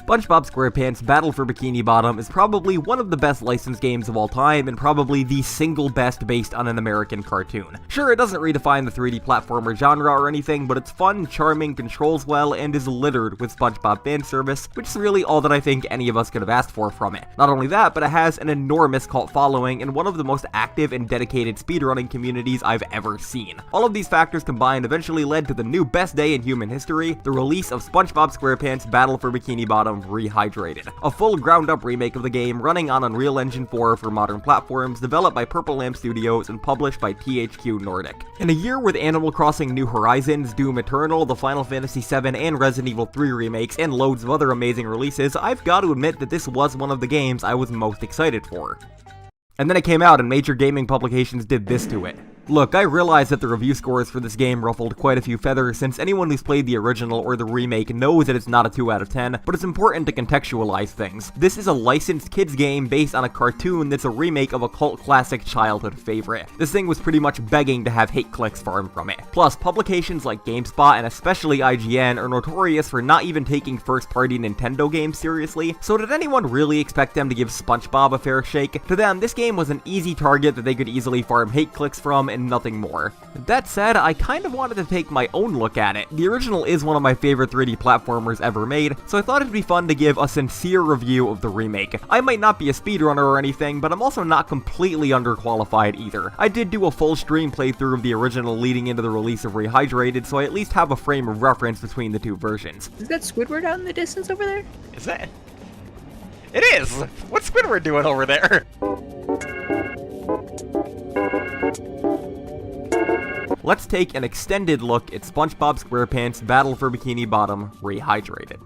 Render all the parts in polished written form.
Spongebob Squarepants Battle for Bikini Bottom is probably one of the best licensed games of all time and probably the single best based on an American cartoon. Sure, it doesn't redefine the 3D platformer genre or anything, but it's fun, charming, controls well, and is littered with SpongeBob fan service, which is really all that I think any of us could have asked for from it. Not only that, but it has an enormous cult following and one of the most active and dedicated speedrunning communities I've ever seen. All of these factors combined eventually led to the new best day in human history, the release of Spongebob Squarepants Battle for Bikini Bottom Rehydrated, a full ground-up remake of the game running on Unreal Engine 4 for modern platforms, developed by Purple Lamp Studios and published by THQ Nordic. In a year with Animal Crossing New Horizons, Doom Eternal, the Final Fantasy VII, and Resident Evil 3 remakes, and loads of other amazing releases, I've got to admit that this was one of the games I was most excited for. And then it came out and major gaming publications did this to it. Look, I realize that the review scores for this game ruffled quite a few feathers since anyone who's played the original or the remake knows that it's not a 2 out of 10, but it's important to contextualize things. This is a licensed kids game based on a cartoon that's a remake of a cult classic childhood favorite. This thing was pretty much begging to have hate clicks farmed from it. Plus, publications like GameSpot and especially IGN are notorious for not even taking first-party Nintendo games seriously, so did anyone really expect them to give SpongeBob a fair shake? To them, this game was an easy target that they could easily farm hate clicks from and nothing more. That said, I kind of wanted to take my own look at it. The original is one of my favorite 3D platformers ever made, so I thought it'd be fun to give a sincere review of the remake. I might not be a speedrunner or anything, but I'm also not completely underqualified either. I did do a full stream playthrough of the original leading into the release of Rehydrated, so I at least have a frame of reference between the two versions. Is that Squidward out in the distance over there? Is that? It is! What's Squidward doing over there? Let's take an extended look at Spongebob Squarepants Battle for Bikini Bottom Rehydrated.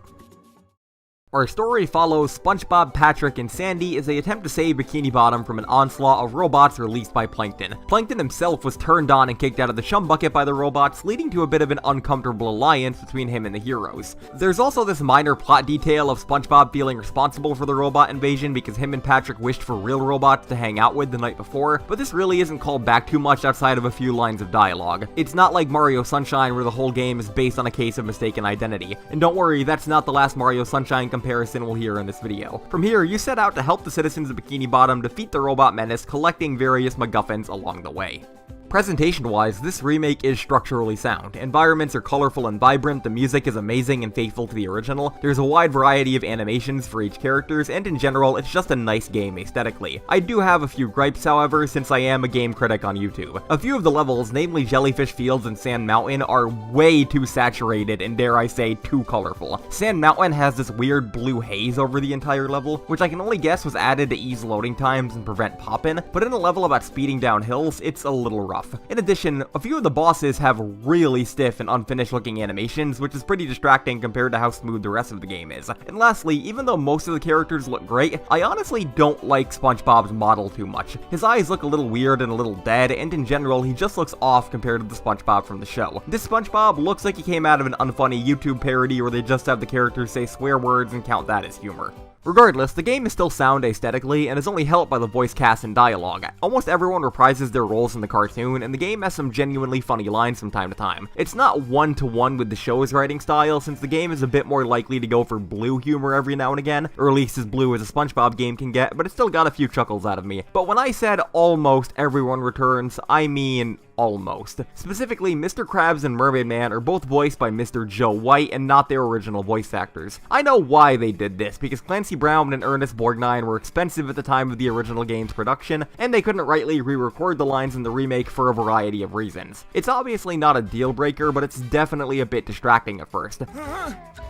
Our story follows SpongeBob, Patrick, and Sandy as they attempt to save Bikini Bottom from an onslaught of robots released by Plankton. Plankton himself was turned on and kicked out of the chum bucket by the robots, leading to a bit of an uncomfortable alliance between him and the heroes. There's also this minor plot detail of SpongeBob feeling responsible for the robot invasion because him and Patrick wished for real robots to hang out with the night before, but this really isn't called back too much outside of a few lines of dialogue. It's not like Mario Sunshine where the whole game is based on a case of mistaken identity. And don't worry, that's not the last Mario Sunshine comparison we'll hear in this video. From here, you set out to help the citizens of Bikini Bottom defeat the robot menace, collecting various MacGuffins along the way. Presentation-wise, this remake is structurally sound. Environments are colorful and vibrant, the music is amazing and faithful to the original, there's a wide variety of animations for each characters, and in general, it's just a nice game aesthetically. I do have a few gripes, however, since I am a game critic on YouTube. A few of the levels, namely Jellyfish Fields and Sand Mountain, are way too saturated and dare I say, too colorful. Sand Mountain has this weird blue haze over the entire level, which I can only guess was added to ease loading times and prevent pop-in, but in a level about speeding down hills, it's a little rough. In addition, a few of the bosses have really stiff and unfinished looking animations, which is pretty distracting compared to how smooth the rest of the game is. And lastly, even though most of the characters look great, I honestly don't like SpongeBob's model too much. His eyes look a little weird and a little dead, and in general, he just looks off compared to the SpongeBob from the show. This SpongeBob looks like he came out of an unfunny YouTube parody where they just have the characters say swear words and count that as humor. Regardless, the game is still sound aesthetically, and is only helped by the voice cast and dialogue. Almost everyone reprises their roles in the cartoon, and the game has some genuinely funny lines from time to time. It's not one-to-one with the show's writing style, since the game is a bit more likely to go for blue humor every now and again, or at least as blue as a SpongeBob game can get, but it still got a few chuckles out of me. But when I said almost everyone returns, I mean almost. Specifically, Mr. Krabs and Mermaid Man are both voiced by Mr. Joe White and not their original voice actors. I know why they did this, because Clancy Brown and Ernest Borgnine were expensive at the time of the original game's production, and they couldn't rightly re-record the lines in the remake for a variety of reasons. It's obviously not a deal breaker, but it's definitely a bit distracting at first.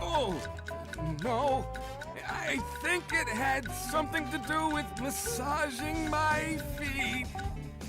Oh, no. I think it had something to do with massaging my feet.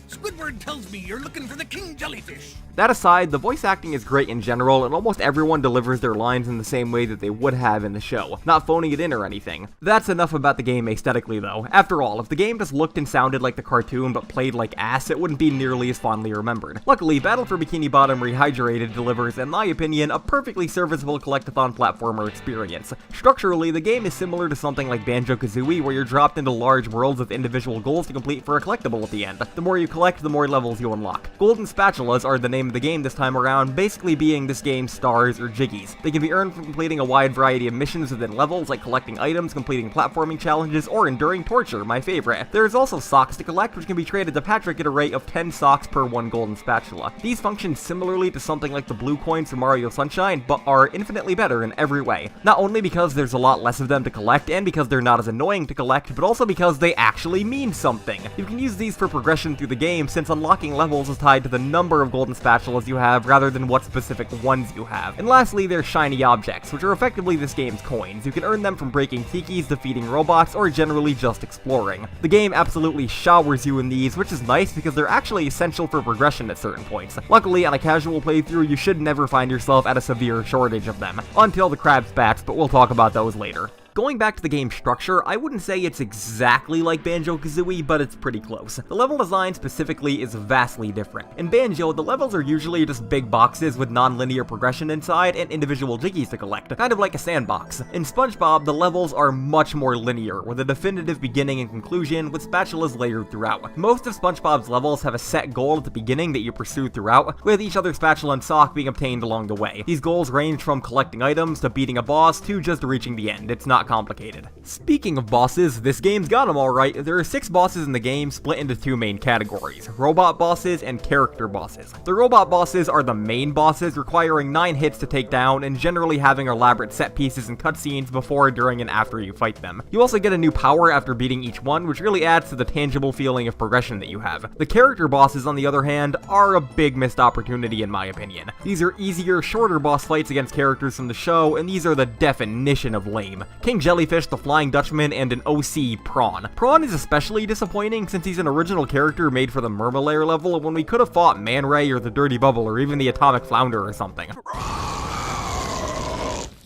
Squidward tells me you're looking for the king jellyfish. That aside, the voice acting is great in general, and almost everyone delivers their lines in the same way that they would have in the show, not phoning it in or anything. That's enough about the game aesthetically though. After all, if the game just looked and sounded like the cartoon but played like ass, it wouldn't be nearly as fondly remembered. Luckily, Battle for Bikini Bottom Rehydrated delivers, in my opinion, a perfectly serviceable collectathon platformer experience. Structurally, the game is similar to something like Banjo-Kazooie, where you're dropped into large worlds with individual goals to complete for a collectible at the end. The more you collect, the more levels you unlock. Golden spatulas are the name of the game this time around, basically being this game's stars or jiggies. They can be earned from completing a wide variety of missions within levels, like collecting items, completing platforming challenges, or enduring torture, my favorite. There is also socks to collect, which can be traded to Patrick at a rate of 10 socks per 1 golden spatula. These function similarly to something like the blue coins from Mario Sunshine, but are infinitely better in every way. Not only because there's a lot less of them to collect, and because they're not as annoying to collect, but also because they actually mean something. You can use these for progression through the game, since unlocking levels is tied to the number of golden spatulas you have rather than what specific ones you have. And lastly, they're shiny objects, which are effectively this game's coins. You can earn them from breaking tikis, defeating robots, or generally just exploring. The game absolutely showers you in these, which is nice because they're actually essential for progression at certain points. Luckily, on a casual playthrough, you should never find yourself at a severe shortage of them, until the crab spats, but we'll talk about those later. Going back to the game's structure, I wouldn't say it's exactly like Banjo-Kazooie, but it's pretty close. The level design specifically is vastly different. In Banjo, the levels are usually just big boxes with non-linear progression inside and individual jiggies to collect, kind of like a sandbox. In Spongebob, the levels are much more linear, with a definitive beginning and conclusion, with spatulas layered throughout. Most of Spongebob's levels have a set goal at the beginning that you pursue throughout, with each other spatula and sock being obtained along the way. These goals range from collecting items, to beating a boss, to just reaching the end. It's not complicated. Speaking of bosses, this game's got them alright. There are 6 bosses in the game split into 2 main categories, robot bosses and character bosses. The robot bosses are the main bosses, requiring 9 hits to take down and generally having elaborate set pieces and cutscenes before, during, and after you fight them. You also get a new power after beating each one, which really adds to the tangible feeling of progression that you have. The character bosses, on the other hand, are a big missed opportunity in my opinion. These are easier, shorter boss fights against characters from the show, and these are the definition of lame. King Jellyfish, the Flying Dutchman, and an OC Prawn. Prawn is especially disappointing since he's an original character made for the Mermalair level when we could have fought Man Ray or the Dirty Bubble or even the Atomic Flounder or something.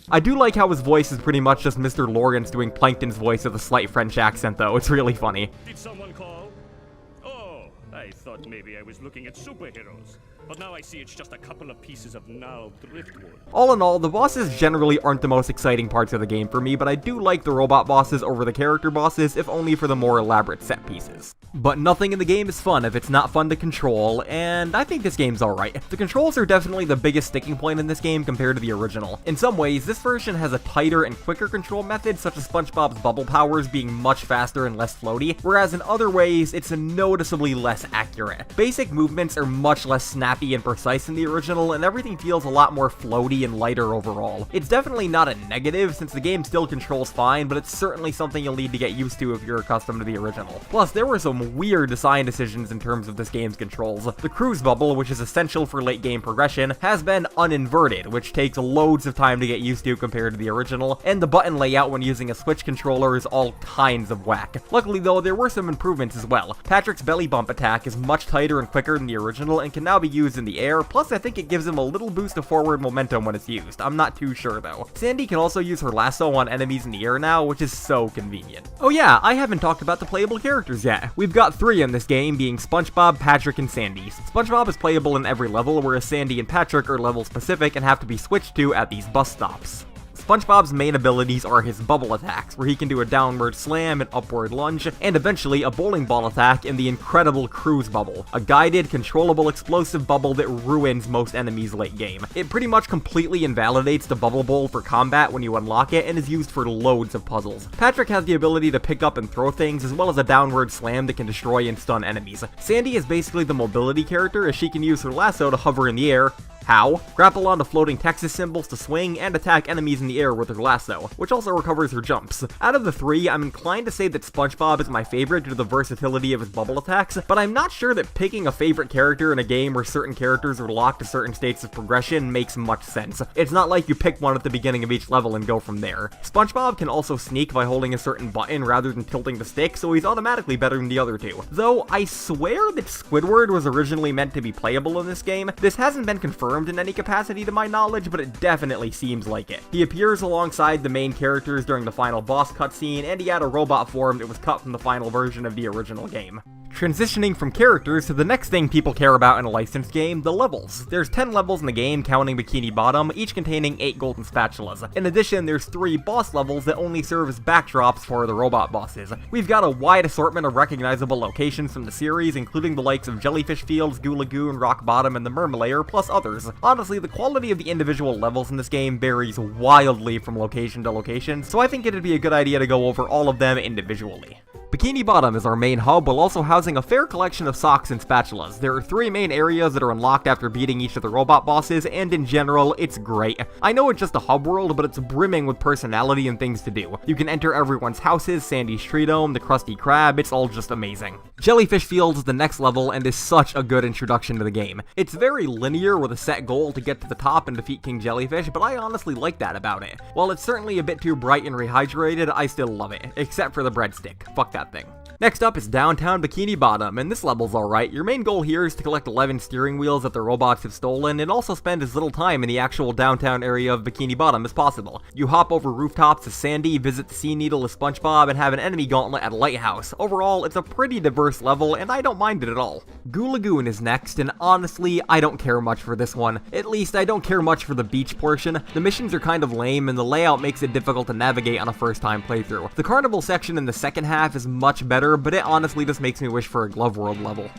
I do like how his voice is pretty much just Mr. Lawrence doing Plankton's voice with a slight French accent though, it's really funny. Did someone call? Oh, I thought maybe I was looking at superheroes. But now I see it's just a couple of pieces of gnarled driftwood. All in all, the bosses generally aren't the most exciting parts of the game for me, but I do like the robot bosses over the character bosses, if only for the more elaborate set pieces. But nothing in the game is fun if it's not fun to control, and I think this game's alright. The controls are definitely the biggest sticking point in this game compared to the original. In some ways, this version has a tighter and quicker control method, such as SpongeBob's bubble powers being much faster and less floaty, whereas in other ways, it's noticeably less accurate. Basic movements are much less snappy and precise in the original, and everything feels a lot more floaty and lighter overall. It's definitely not a negative, since the game still controls fine, but it's certainly something you'll need to get used to if you're accustomed to the original. Plus, there were some weird design decisions in terms of this game's controls. The cruise bubble, which is essential for late game progression, has been uninverted, which takes loads of time to get used to compared to the original, and the button layout when using a Switch controller is all kinds of whack. Luckily though, there were some improvements as well. Patrick's belly bump attack is much tighter and quicker than the original and can now be used in the air, plus I think it gives him a little boost of forward momentum when it's used. I'm not too sure though. Sandy can also use her lasso on enemies in the air now, which is so convenient. Oh yeah, I haven't talked about the playable characters yet. We've got 3 in this game, being Spongebob, Patrick, and Sandy. Spongebob is playable in every level, whereas Sandy and Patrick are level specific and have to be switched to at these bus stops. Spongebob's main abilities are his bubble attacks, where he can do a downward slam, an upward lunge, and eventually a bowling ball attack in the incredible Cruise Bubble, a guided, controllable explosive bubble that ruins most enemies late game. It pretty much completely invalidates the bubble bowl for combat when you unlock it, and is used for loads of puzzles. Patrick has the ability to pick up and throw things, as well as a downward slam that can destroy and stun enemies. Sandy is basically the mobility character, as she can use her lasso to hover in the air, how? Grapple onto floating Texas symbols to swing, and attack enemies in the air with her lasso, which also recovers her jumps. Out of the 3, I'm inclined to say that Spongebob is my favorite due to the versatility of his bubble attacks, but I'm not sure that picking a favorite character in a game where certain characters are locked to certain states of progression makes much sense. It's not like you pick one at the beginning of each level and go from there. Spongebob can also sneak by holding a certain button rather than tilting the stick, so he's automatically better than the other 2. Though, I swear that Squidward was originally meant to be playable in this game. This hasn't been confirmed in any capacity to my knowledge, but it definitely seems like it. He appears alongside the main characters during the final boss cutscene, and he had a robot form that was cut from the final version of the original game. Transitioning from characters to the next thing people care about in a licensed game, the levels. There's 10 levels in the game, counting Bikini Bottom, each containing 8 golden spatulas. In addition, there's 3 boss levels that only serve as backdrops for the robot bosses. We've got a wide assortment of recognizable locations from the series, including the likes of Jellyfish Fields, Goo Lagoon, Rock Bottom, and the Mermalayer, plus others. Honestly, the quality of the individual levels in this game varies wildly from location to location, so I think it'd be a good idea to go over all of them individually. Bikini Bottom is our main hub, while also housing a fair collection of socks and spatulas. There are 3 main areas that are unlocked after beating each of the robot bosses, and in general, it's great. I know it's just a hub world, but it's brimming with personality and things to do. You can enter everyone's houses, Sandy's Tree Dome, the Krusty Krab, it's all just amazing. Jellyfish Fields is the next level, and is such a good introduction to the game. It's very linear with a set goal to get to the top and defeat King Jellyfish, but I honestly like that about it. While it's certainly a bit too bright and rehydrated, I still love it. Except for the breadstick. Fuck that thing. Next up is downtown Bikini Bottom, and this level's alright. Your main goal here is to collect 11 steering wheels that the robots have stolen, and also spend as little time in the actual downtown area of Bikini Bottom as possible. You hop over rooftops as Sandy, visit the Sea Needle as Spongebob, and have an enemy gauntlet at a lighthouse. Overall, it's a pretty diverse level, and I don't mind it at all. Goo Lagoon is next, and honestly, I don't care much for this one. At least, I don't care much for the beach portion. The missions are kind of lame, and the layout makes it difficult to navigate on a first-time playthrough. The carnival section in the second half is much better, but it honestly just makes me wish for a Glove World level.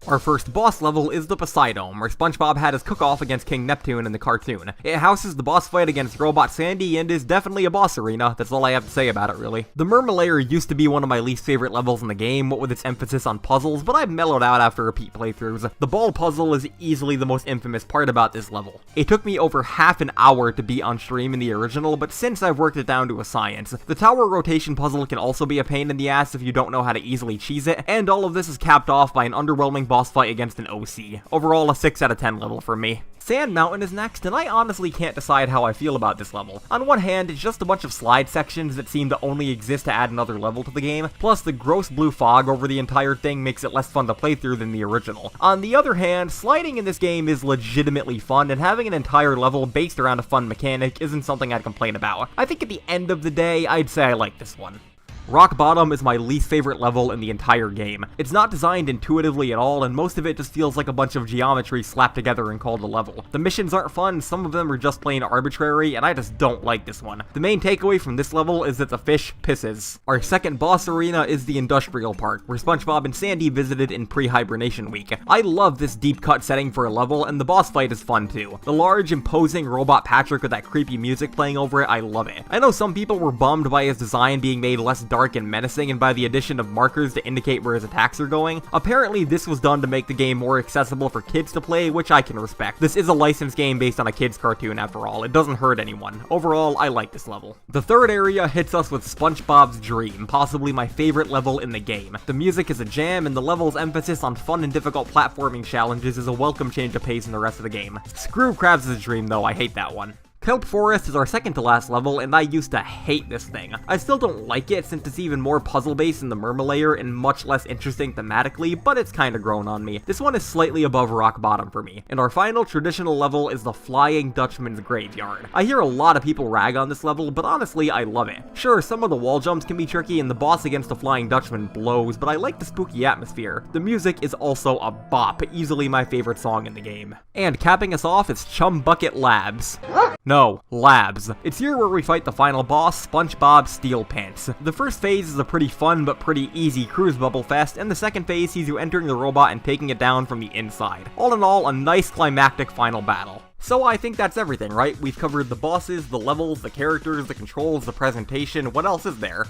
Our first boss level is the Poseidome, where SpongeBob had his cook-off against King Neptune in the cartoon. It houses the boss fight against Robot Sandy and is definitely a boss arena. That's all I have to say about it, really. The Mermalayer used to be one of my least favorite levels in the game, what with its emphasis on puzzles, but I've mellowed out after repeat playthroughs. The ball puzzle is easily the most infamous part about this level. It took me over half an hour to beat on stream in the original, but since I've worked it down to a science. The tower rotation puzzle can also be a pain in the ass if you don't know how to easily cheese it, and all of this is capped off by an underwhelming boss fight against an OC. Overall, a 6 out of 10 level for me. Sand Mountain is next, and I honestly can't decide how I feel about this level. On one hand, it's just a bunch of slide sections that seem to only exist to add another level to the game, plus the gross blue fog over the entire thing makes it less fun to play through than the original. On the other hand, sliding in this game is legitimately fun, and having an entire level based around a fun mechanic isn't something I'd complain about. I think at the end of the day, I'd say I like this one. Rock Bottom is my least favorite level in the entire game. It's not designed intuitively at all, and most of it just feels like a bunch of geometry slapped together and called a level. The missions aren't fun, some of them are just plain arbitrary, and I just don't like this one. The main takeaway from this level is that the fish pisses. Our second boss arena is the Industrial Park, where SpongeBob and Sandy visited in pre-hibernation week. I love this deep cut setting for a level, and the boss fight is fun too. The large, imposing robot Patrick with that creepy music playing over it, I love it. I know some people were bummed by his design being made less dark and menacing and by the addition of markers to indicate where his attacks are going. Apparently this was done to make the game more accessible for kids to play, which I can respect. This is a licensed game based on a kid's cartoon after all. It doesn't hurt anyone. Overall, I like this level. The third area hits us with SpongeBob's Dream, possibly my favorite level in the game. The music is a jam, and the level's emphasis on fun and difficult platforming challenges is a welcome change of pace in the rest of the game. Screw Krabs' Dream though, I hate that one. Kelp Forest is our second to last level, and I used to hate this thing. I still don't like it since it's even more puzzle-based than the Mermalayer and much less interesting thematically, but it's kinda grown on me. This one is slightly above Rock Bottom for me. And our final traditional level is the Flying Dutchman's Graveyard. I hear a lot of people rag on this level, but honestly, I love it. Sure, some of the wall jumps can be tricky and the boss against the Flying Dutchman blows, but I like the spooky atmosphere. The music is also a bop, easily my favorite song in the game. And capping us off is Chum Bucket Labs. No, Labs. It's here where we fight the final boss, SpongeBob Steel Pants. The first phase is a pretty fun but pretty easy cruise bubble fest, and the second phase sees you entering the robot and taking it down from the inside. All in all, a nice climactic final battle. So I think that's everything, right? We've covered the bosses, the levels, the characters, the controls, the presentation. What else is there?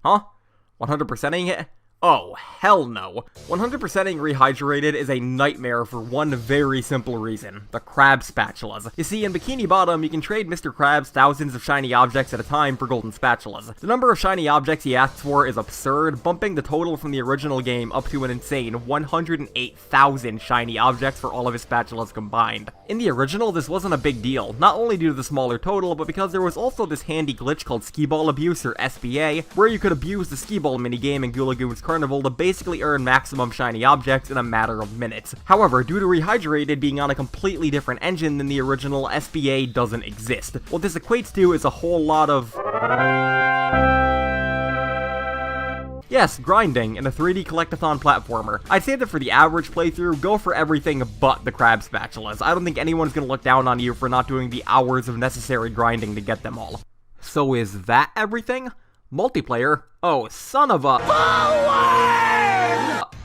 Huh? 100%ing it? Oh, hell no. 100%ing Rehydrated is a nightmare for one very simple reason. The crab spatulas. You see, in Bikini Bottom, you can trade Mr. Krabs thousands of shiny objects at a time for golden spatulas. The number of shiny objects he asks for is absurd, bumping the total from the original game up to an insane 108,000 shiny objects for all of his spatulas combined. In the original, this wasn't a big deal, not only due to the smaller total, but because there was also this handy glitch called Skee Ball Abuse, or SBA, where you could abuse the Skee Ball minigame in Goo Lagoon's Carnival to basically earn maximum shiny objects in a matter of minutes. However, due to Rehydrated being on a completely different engine than the original, SBA doesn't exist. What this equates to is a whole lot of Yes, grinding in a 3D collectathon platformer. I'd say that for the average playthrough, go for everything but the crab spatulas. I don't think anyone's gonna look down on you for not doing the hours of necessary grinding to get them all. So is that everything? Multiplayer? Oh, son of a...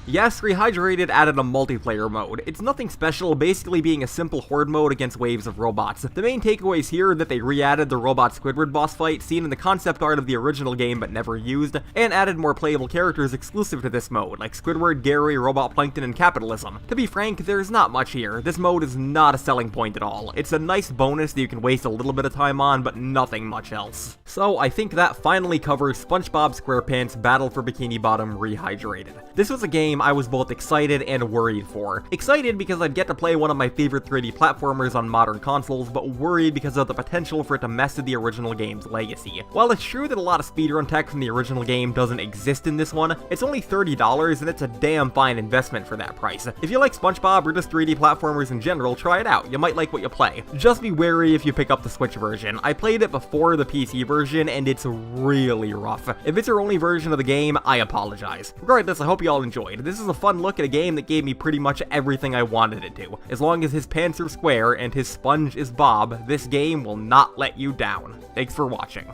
Yes, Rehydrated added a multiplayer mode. It's nothing special, basically being a simple horde mode against waves of robots. The main takeaways here are that they re-added the robot Squidward boss fight seen in the concept art of the original game but never used, and added more playable characters exclusive to this mode, like Squidward, Gary, Robot Plankton, and Capitalism. To be frank, there's not much here. This mode is not a selling point at all. It's a nice bonus that you can waste a little bit of time on, but nothing much else. So I think that finally covers Spongebob Squarepants Battle for Bikini Bottom Rehydrated. This was a game I was both excited and worried for. Excited because I'd get to play one of my favorite 3D platformers on modern consoles, but worried because of the potential for it to mess with the original game's legacy. While it's true that a lot of speedrun tech from the original game doesn't exist in this one, it's only $30 and it's a damn fine investment for that price. If you like SpongeBob or just 3D platformers in general, try it out. You might like what you play. Just be wary if you pick up the Switch version. I played it before the PC version and it's really rough. If it's your only version of the game, I apologize. Regardless, I hope you all enjoyed. This is a fun look at a game that gave me pretty much everything I wanted it to. As long as his pants are square and his sponge is Bob, this game will not let you down. Thanks for watching.